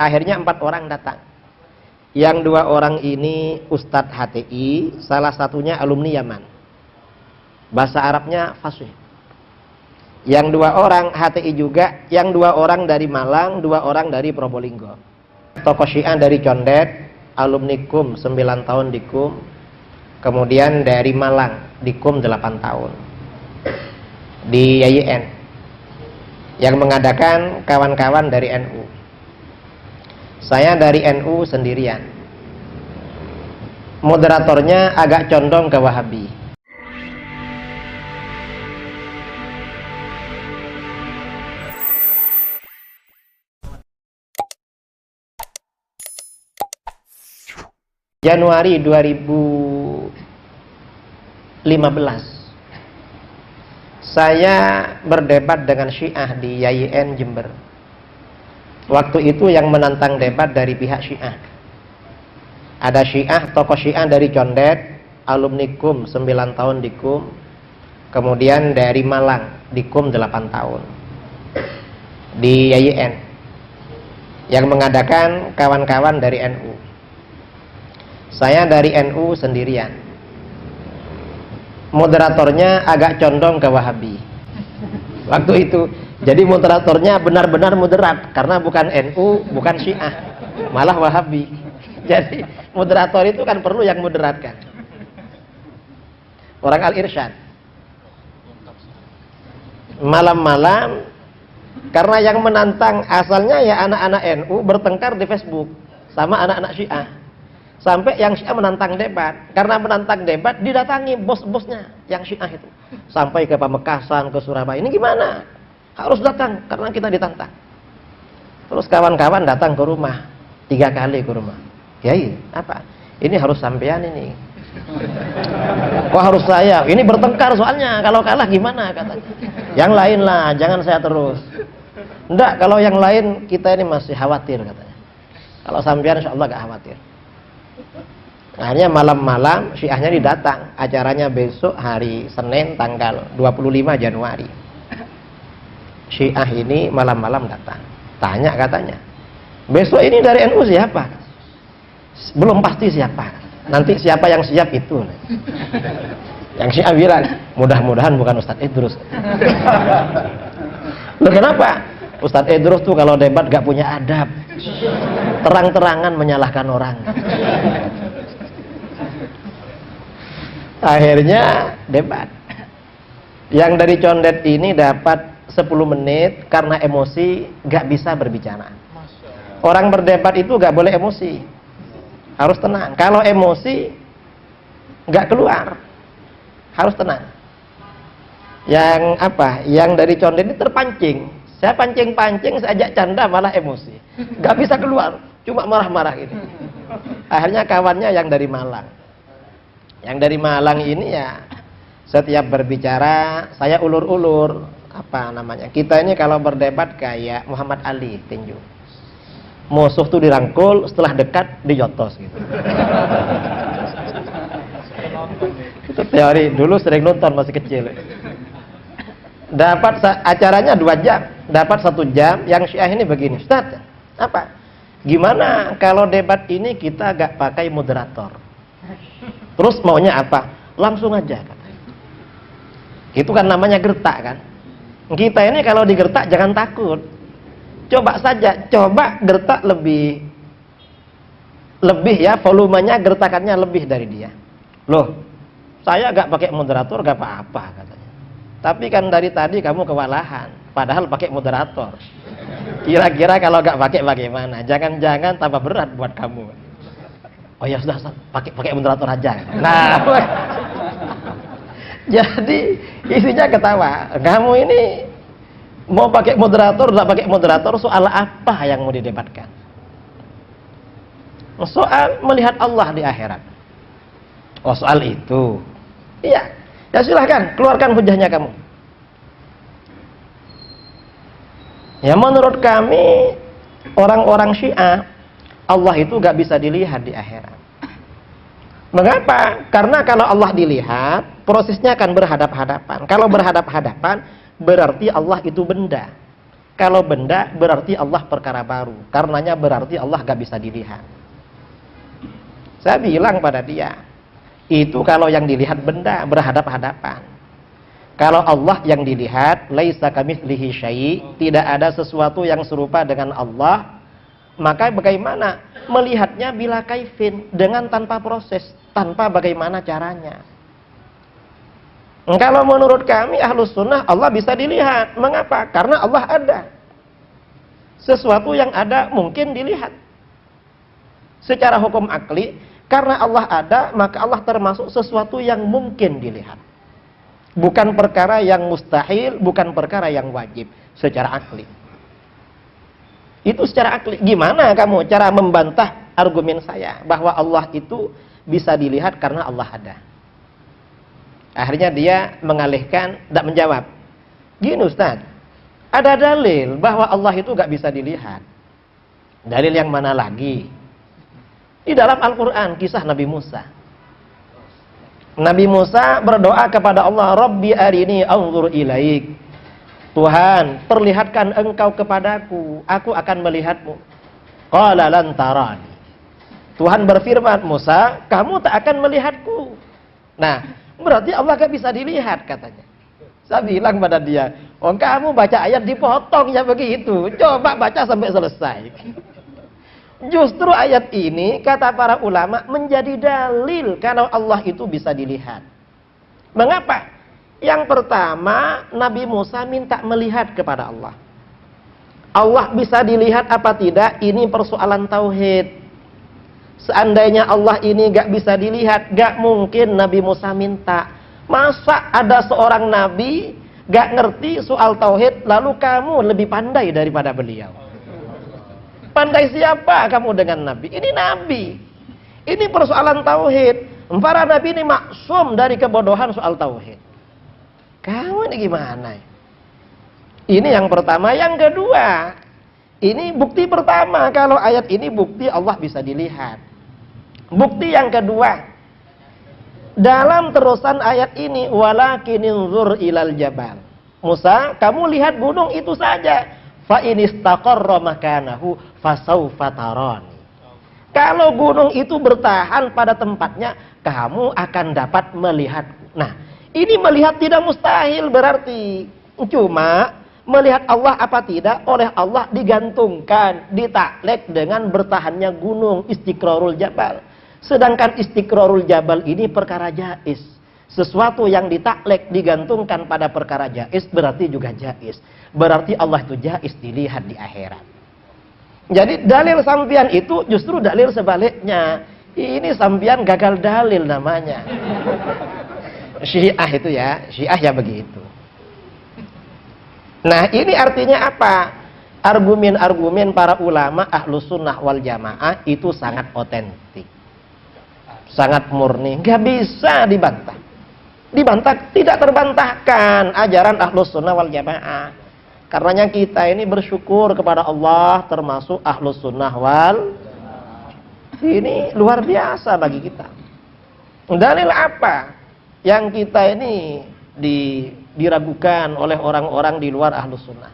Akhirnya 4 orang datang. Yang 2 orang ini Ustadz HTI, salah satunya alumni Yaman. Bahasa Arabnya fasih. Yang 2 orang HTI juga, yang 2 orang dari Malang, 2 orang dari Probolinggo. Tokoh Syiah dari Condet, alumni KUM 9 tahun di KUM. Kemudian dari Malang, di KUM 8 tahun. Di YIN. Yang mengadakan kawan-kawan dari NU. Saya dari NU sendirian. Moderatornya agak condong ke Wahabi. Januari 2015 saya berdebat dengan Syiah di YIN Jember. Waktu itu yang menantang debat dari pihak Syiah. Ada Syiah, tokoh Syiah dari Condet, alumni KUM 9 tahun di KUM. Kemudian dari Malang, di KUM 8 tahun. Di YIN. Yang mengadakan kawan-kawan dari NU. Saya dari NU sendirian. Moderatornya agak condong ke Wahabi. Waktu itu. Jadi moderatornya benar-benar moderat. Karena bukan NU, bukan Syiah. Malah Wahabi. Jadi moderator itu kan perlu yang moderatkan. Orang Al-Irsyad. Malam-malam, karena yang menantang asalnya ya anak-anak NU bertengkar di Facebook sama anak-anak Syiah. Sampai yang Syiah menantang debat. Karena menantang debat didatangi bos-bosnya yang Syiah itu. Sampai ke Pamekasan, ke Surabaya. Ini gimana? Harus datang karena kita ditantang. Terus kawan-kawan datang ke rumah 3 kali ke rumah. Kiai, apa? Ini harus sampean ini. Kok harus saya? Ini bertengkar soalnya. Kalau kalah gimana katanya? Yang lain lah, jangan saya terus. Enggak, kalau yang lain kita ini masih khawatir katanya. Kalau sampean insya Allah gak khawatir. Akhirnya malam-malam Syiahnya didatang. Acaranya besok hari Senin tanggal 25 Januari. Syiah ini malam-malam datang. Tanya katanya, besok ini dari NU siapa? Belum pasti siapa. Nanti siapa yang siap itu. Yang Syiah bilang, mudah-mudahan bukan Ustadz Idrus. Loh kenapa? Ustadz Idrus tuh kalau debat gak punya adab. Terang-terangan menyalahkan orang. Akhirnya debat. Yang dari Condet ini dapat 10 menit karena emosi gak bisa berbicara. Orang berdebat itu gak boleh emosi, harus tenang. Kalau emosi gak keluar, harus tenang. Yang apa? Yang dari Condet ini terpancing. Saya pancing-pancing, saya ajak canda malah emosi, gak bisa keluar, cuma marah-marah gitu. Akhirnya kawannya yang dari Malang. Yang dari Malang ini ya setiap berbicara saya ulur-ulur. Apa namanya? Kita ini kalau berdebat kayak Muhammad Ali tinju. Musuh tuh dirangkul, setelah dekat dijotos gitu. Itu teori dulu sering nonton masih kecil. Dapat acaranya 2 jam, dapat 1 jam. Yang Syiah ini begini, Ustaz, apa? Gimana kalau debat ini kita gak pakai moderator? Terus maunya apa? Langsung aja katanya. Itu kan namanya gertak kan? Kita ini kalau digertak jangan takut. Coba saja, coba gertak lebih ya, volumenya gertakannya lebih dari dia. Loh, saya gak pakai moderator gak apa-apa katanya. Tapi kan dari tadi kamu kewalahan, padahal pakai moderator. Kira-kira kalau gak pakai bagaimana? Jangan-jangan tambah berat buat kamu. Oh ya sudah, pakai moderator aja. Nah, jadi isinya ketawa. Kamu ini mau pakai moderator, tidak pakai moderator, soal apa yang mau didebatkan? Soal melihat Allah di akhirat. Oh soal itu. Iya. Ya silahkan, keluarkan hujahnya kamu. Ya menurut kami orang-orang Syiah, Allah itu gak bisa dilihat di akhirat. Mengapa? Karena kalau Allah dilihat, prosesnya akan berhadap-hadapan. Kalau berhadap-hadapan, berarti Allah itu benda. Kalau benda berarti Allah perkara baru. Karenanya berarti Allah gak bisa dilihat. Saya bilang pada dia, itu kalau yang dilihat benda berhadap-hadapan. Kalau Allah yang dilihat, laisa kamitslihi syai', tidak ada sesuatu yang serupa dengan Allah, maka bagaimana melihatnya bila kaifin, dengan tanpa proses, tanpa bagaimana caranya. Kalau menurut kami Ahlus Sunnah, Allah bisa dilihat. Mengapa? Karena Allah ada. Sesuatu yang ada mungkin dilihat. Secara hukum akli, karena Allah ada, maka Allah termasuk sesuatu yang mungkin dilihat. Bukan perkara yang mustahil, bukan perkara yang wajib secara akli. Itu secara akli. Gimana kamu cara membantah argumen saya bahwa Allah itu bisa dilihat karena Allah ada? Akhirnya dia mengalihkan, tidak menjawab. Gini Ustaz, ada dalil bahwa Allah itu gak bisa dilihat. Dalil yang mana lagi? Di dalam Al-Quran, kisah Nabi Musa. Nabi Musa berdoa kepada Allah, Rabbi arini anzur ilaik. Tuhan, perlihatkan engkau kepadaku, aku akan melihatmu. Qala lan tarani. Tuhan berfirman, Musa, kamu tak akan melihatku. Nah, berarti Allah gak bisa dilihat katanya. Saya bilang pada dia, oh kamu baca ayat dipotong ya begitu. Coba baca sampai selesai. Justru ayat ini, kata para ulama, menjadi dalil kalau Allah itu bisa dilihat. Mengapa? Yang pertama, Nabi Musa minta melihat kepada Allah. Allah bisa dilihat apa tidak? Ini persoalan tauhid. Seandainya Allah ini gak bisa dilihat, gak mungkin Nabi Musa minta. Masa ada seorang Nabi gak ngerti soal tauhid, lalu kamu lebih pandai daripada beliau? Pandai siapa kamu dengan Nabi? Ini Nabi. Ini persoalan tauhid. Para Nabi ini maksum dari kebodohan soal tauhid. Kamu ini gimana? Ini yang pertama. Yang kedua, ini bukti pertama kalau ayat ini bukti Allah bisa dilihat. Bukti yang kedua, dalam terusan ayat ini, walakin inzur ilal jabal. Musa, kamu lihat gunung itu saja. Fa in istaqarra makanahu fasawfa tarani. Kalau gunung itu bertahan pada tempatnya, kamu akan dapat melihatku. Nah, ini melihat tidak mustahil berarti. Cuma melihat Allah apa tidak oleh Allah digantungkan, ditaklek dengan bertahannya gunung, istiqrarul jabal. Sedangkan istiqrarul jabal ini perkara jaiz. Sesuatu yang ditaklek digantungkan pada perkara jaiz berarti juga jaiz. Berarti Allah itu jaiz dilihat di akhirat. Jadi dalil sampian itu justru dalil sebaliknya. Ini sampian gagal dalil namanya. Syiah itu ya, Syiah ya begitu. Nah, ini artinya apa? Argumen-argumen para ulama Ahlus Sunnah wal Jamaah itu sangat otentik. Sangat murni, nggak bisa dibantah. Dibantah, tidak terbantahkan ajaran Ahlus Sunnah wal Jamaah. Karenanya kita ini bersyukur kepada Allah termasuk Ahlus Sunnah wal. Ini luar biasa bagi kita. Dalil apa yang kita ini diragukan oleh orang-orang di luar Ahlus Sunnah?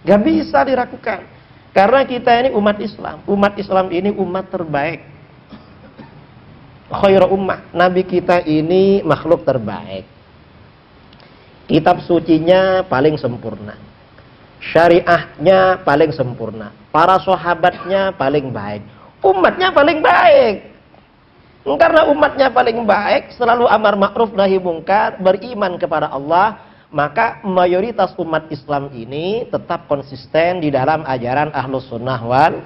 Gak bisa diragukan. Karena kita ini umat Islam. Umat Islam ini umat terbaik. Khairu ummah. Nabi kita ini makhluk terbaik. Kitab sucinya paling sempurna. Syariahnya paling sempurna. Para sahabatnya paling baik. Umatnya paling baik. Karena umatnya paling baik, selalu amar ma'ruf nahi mungkar, beriman kepada Allah, maka mayoritas umat Islam ini tetap konsisten di dalam ajaran Ahlus Sunnah wal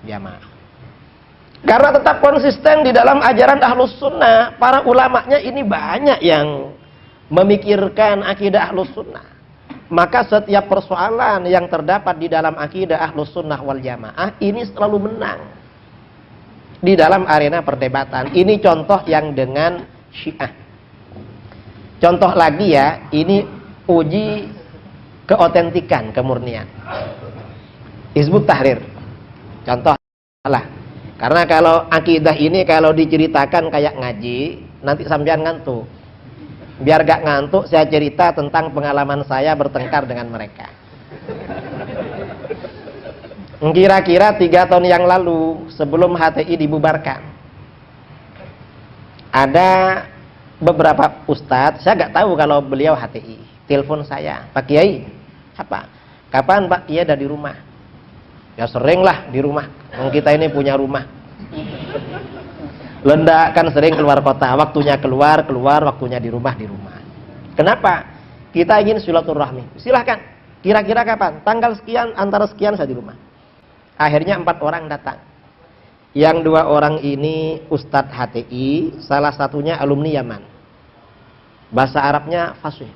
Jamaah. Karena tetap konsisten di dalam ajaran Ahlus Sunnah, para ulamanya ini banyak yang memikirkan akidah Ahlus Sunnah. Maka setiap persoalan yang terdapat di dalam akidah Ahlus Sunnah wal Jamaah ini selalu menang di dalam arena perdebatan. Ini contoh yang dengan Syiah. Contoh lagi ya, ini uji keotentikan, kemurnian. Hizbut Tahrir. Contoh lah. Karena kalau akidah ini kalau diceritakan kayak ngaji, nanti sampean ngantuk. Biar gak ngantuk, saya cerita tentang pengalaman saya bertengkar dengan mereka. Kira-kira 3 tahun yang lalu sebelum HTI dibubarkan, ada beberapa ustadz, saya nggak tahu kalau beliau HTI, telepon saya, Pak Kiai, apa? Kapan Pak Kiai ada di rumah? Ya sering lah di rumah, kita ini punya rumah. Lendak kan sering keluar kota, waktunya keluar, waktunya di rumah. Kenapa? Kita ingin silaturahmi. Silahkan. Kira-kira kapan? Tanggal sekian, antara sekian saya di rumah. Akhirnya 4 orang datang. Yang 2 orang ini Ustadz HTI, salah satunya alumni Yaman. Bahasa Arabnya fasih.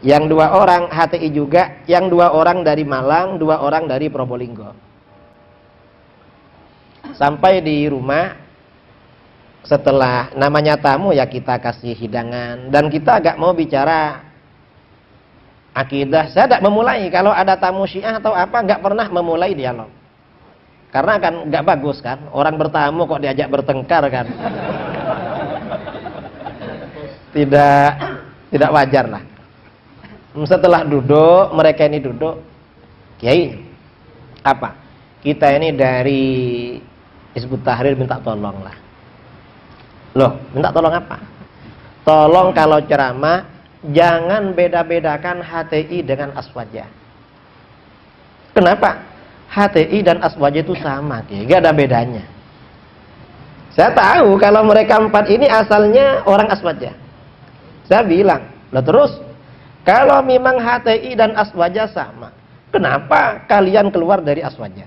Yang 2 orang HTI juga, yang 2 orang dari Malang, 2 orang dari Probolinggo. Sampai di rumah, setelah namanya tamu ya kita kasih hidangan. Dan kita agak mau bicara akidah. Saya tidak memulai, kalau ada tamu Syiah atau apa, nggak pernah memulai dialog. Karena kan nggak bagus kan, orang bertamu kok diajak bertengkar kan. Tidak wajar lah. Setelah duduk, mereka ini duduk, Kiai, apa? Kita ini dari Hizbut Tahrir minta tolong lah. Loh, minta tolong apa? Tolong kalau ceramah jangan beda-bedakan HTI dengan Aswaja. Kenapa? HTI dan Aswaja itu sama, gak ada bedanya. Saya tahu kalau mereka 4 ini asalnya orang Aswaja. Saya bilang, lah terus kalau memang HTI dan Aswaja sama, kenapa kalian keluar dari Aswaja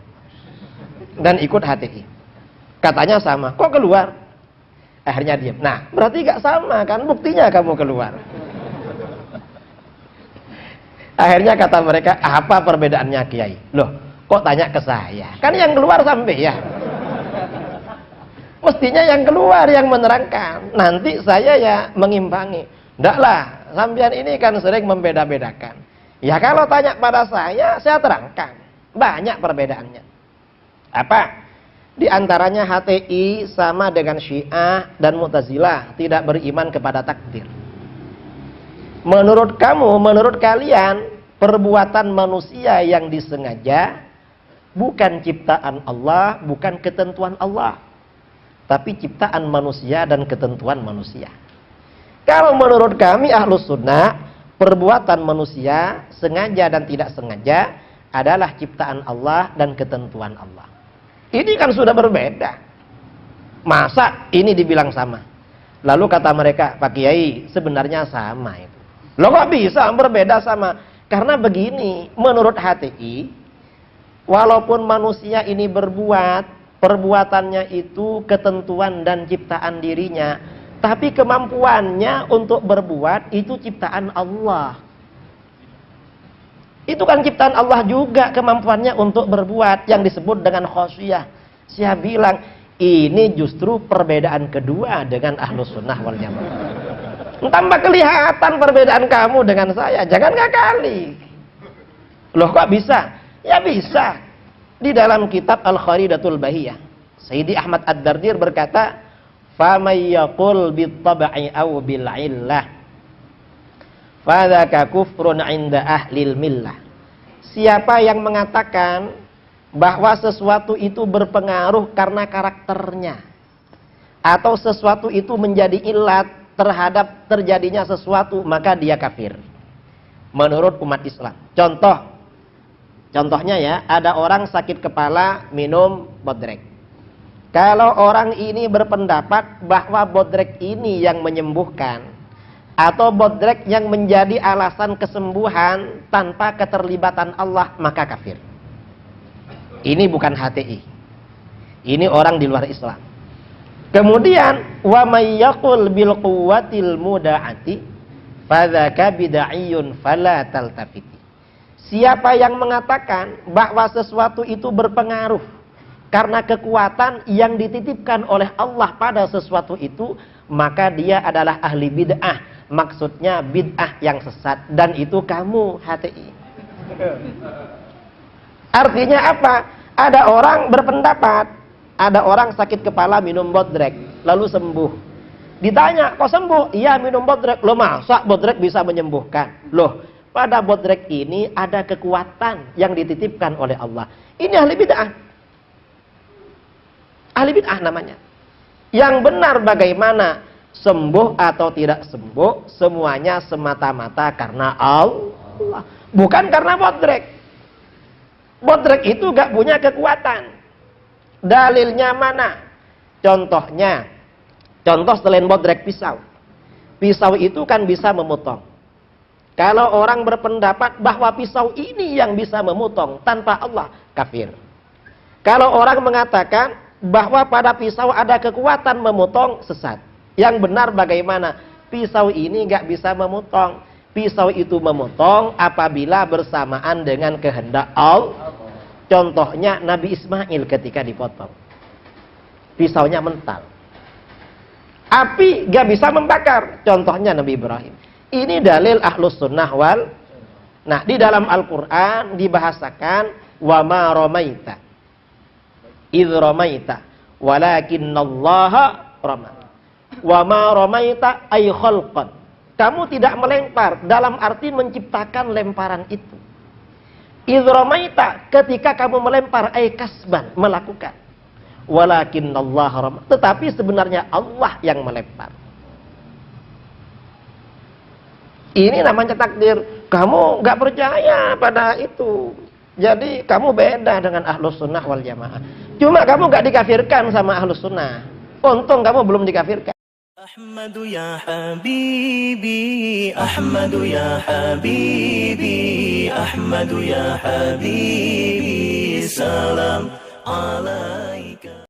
dan ikut HTI? Katanya sama, kok keluar? Akhirnya diam. Nah, berarti gak sama kan? Buktinya kamu keluar. Akhirnya kata mereka, apa perbedaannya Kiai? Loh, kok tanya ke saya? Kan yang keluar sampai ya. Mestinya yang keluar yang menerangkan. Nanti saya ya mengimbangi. Nggak lah, sampean ini kan sering membeda-bedakan. Ya kalau tanya pada saya terangkan. Banyak perbedaannya. Apa? Di antaranya HTI sama dengan Syiah dan Mu'tazilah tidak beriman kepada takdir. Menurut kamu, menurut kalian, perbuatan manusia yang disengaja bukan ciptaan Allah, bukan ketentuan Allah, tapi ciptaan manusia dan ketentuan manusia. Kalau menurut kami Ahlus Sunnah, perbuatan manusia sengaja dan tidak sengaja adalah ciptaan Allah dan ketentuan Allah. Ini kan sudah berbeda. Masa ini dibilang sama? Lalu kata mereka, Pak Kiai, sebenarnya sama itu. Loh kok bisa berbeda sama? Karena begini, menurut HTI, walaupun manusia ini berbuat, perbuatannya itu ketentuan dan ciptaan dirinya, tapi kemampuannya untuk berbuat itu ciptaan Allah. Itu kan ciptaan Allah juga, kemampuannya untuk berbuat yang disebut dengan khosyah. Saya bilang, ini justru perbedaan kedua dengan Ahlus Sunnah wal Jamaah. Tambah kelihatan perbedaan kamu dengan saya, jangan ngakali. Loh kok bisa? Ya bisa. Di dalam kitab Al-Kharidatul Bahiyah, Sayyidi Ahmad Ad-Dardir berkata, "Famay yaqul bit-tab'i aw bil-'illah fadzaka kufrun 'inda ahlil millah." Siapa yang mengatakan bahwa sesuatu itu berpengaruh karena karakternya, atau sesuatu itu menjadi ilat terhadap terjadinya sesuatu, maka dia kafir menurut umat Islam. Contohnya ya, ada orang sakit kepala minum bodrek. Kalau orang ini berpendapat bahwa bodrek ini yang menyembuhkan, atau bodrek yang menjadi alasan kesembuhan tanpa keterlibatan Allah, maka kafir. Ini bukan HTI. Ini orang di luar Islam. Kemudian, wa may yaqul bil quwwatil muda'ati fadzaka bid'iyun fala taltafiti. Siapa yang mengatakan bahwa sesuatu itu berpengaruh karena kekuatan yang dititipkan oleh Allah pada sesuatu itu, maka dia adalah ahli bid'ah. Maksudnya bid'ah yang sesat, dan itu kamu HTI. Artinya apa? Ada orang berpendapat, ada orang sakit kepala minum bodrek lalu sembuh. Ditanya, kok sembuh? Iya minum bodrek. Loh masa bodrek bisa menyembuhkan? Loh, pada bodrek ini ada kekuatan yang dititipkan oleh Allah. Ini ahli bid'ah. Ahli bid'ah namanya. Yang benar bagaimana sembuh atau tidak sembuh, semuanya semata-mata karena Allah, bukan karena bodrek. Bodrek itu gak punya kekuatan. Dalilnya mana? Contohnya, contoh selain bodrek, pisau. Pisau itu kan bisa memotong. Kalau orang berpendapat bahwa pisau ini yang bisa memotong tanpa Allah, kafir. Kalau orang mengatakan bahwa pada pisau ada kekuatan memotong, sesat. Yang benar bagaimana? Pisau ini nggak bisa memotong. Pisau itu memotong apabila bersamaan dengan kehendak Allah. Contohnya Nabi Ismail ketika dipotong. Pisaunya mental. Api nggak bisa membakar. Contohnya Nabi Ibrahim. Ini dalil ahlus sunnah wal. Nah, di dalam Al-Quran dibahasakan wa ma ramaita idh ramaita walakinnallaha rama. Wa ma ramaita ay khalqan. Kamu tidak melempar dalam arti menciptakan lemparan itu. Idh ramaita, ketika kamu melempar ay kasban, melakukan. Walakinnallaha rama. Tetapi sebenarnya Allah yang melempar. Ini namanya takdir. Kamu nggak percaya pada itu. Jadi kamu beda dengan ahlus sunnah wal jamaah. Cuma kamu nggak dikafirkan sama ahlus sunnah. Untung kamu belum dikafirkan. Ahmadu ya habibi, Ahmadu ya habibi, Ahmadu ya habibi, salam alaikum.